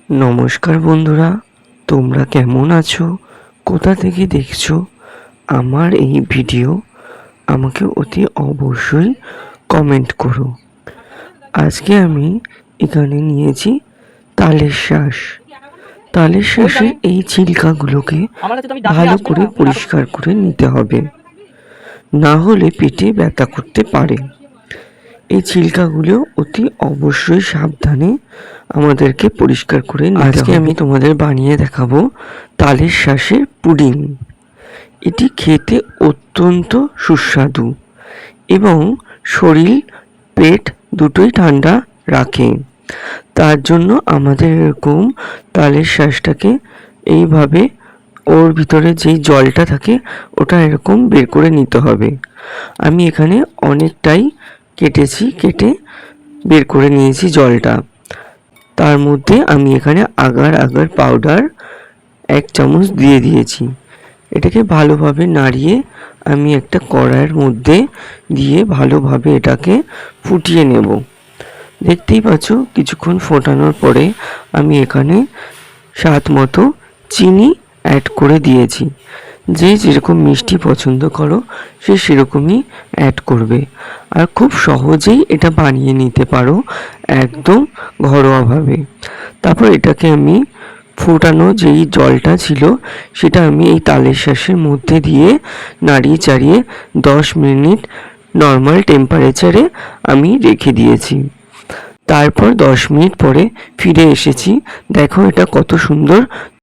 নমস্কার বন্ধুরা, তোমরা কেমন আছো? কোথা থেকে দেখছো আমার এই ভিডিও? আমাকে অতি অবশ্যই কমেন্ট করো। আজকে আমি এখানে নিয়েছি তালের শাঁস। তালের শাঁসের এই ছিলকাগুলোকে ভালো করে পরিষ্কার করে নিতে হবে, না হলে পেটে ব্যথা করতে পারে। এই ছিলকাগুলো অতি অবশ্যই সাবধানে আমাদেরকে পরিষ্কার করে নিতে হবে। আজকে আমি তোমাদের বানিয়ে দেখাবো তালের শাঁসের পুডিং। এটি খেতে অত্যন্ত সুস্বাদু এবং শরীর পেট দুটোই ঠান্ডা রাখে। তার জন্য আমাদের এরকম তালের শাঁসটাকে এইভাবে ওর ভিতরে যেই জলটা থাকে ওটা এরকম বের করে নিতে হবে। আমি এখানে অনেকটাই কেটে বের করে নিয়েছি জলটা। তার মধ্যে আমি এখানে আগার পাউডার 1 চামচ দিয়ে দিয়েছি। এটাকে ভালোভাবে নাড়িয়ে আমি একটা কড়াইয়ের মধ্যে দিয়ে ভালোভাবে এটাকে ফুটিয়ে নেব। দেখতেই পাচ্ছ কিছুক্ষণ ফোটানোর পরে আমি এখানে স্বাদ মতো চিনি অ্যাড করে দিয়েছি। যে যেরকম মিষ্টি পছন্দ করো সে সেরকমই অ্যাড করবে। আর খুব সহজেই এটা বানিয়ে নিতে পারো একদম ঘরোয়াভাবে। তারপর এটাকে আমি ফোটানো যেই জলটা ছিল সেটা আমি এই তালের শাঁসের মধ্যে দিয়ে নাড়িয়ে চাড়িয়ে 10 মিনিট নর্মাল টেম্পারেচারে আমি রেখে দিয়েছি। তারপর 10 মিনিট পরে ফিরে এসেছি। দেখো এটা কত সুন্দর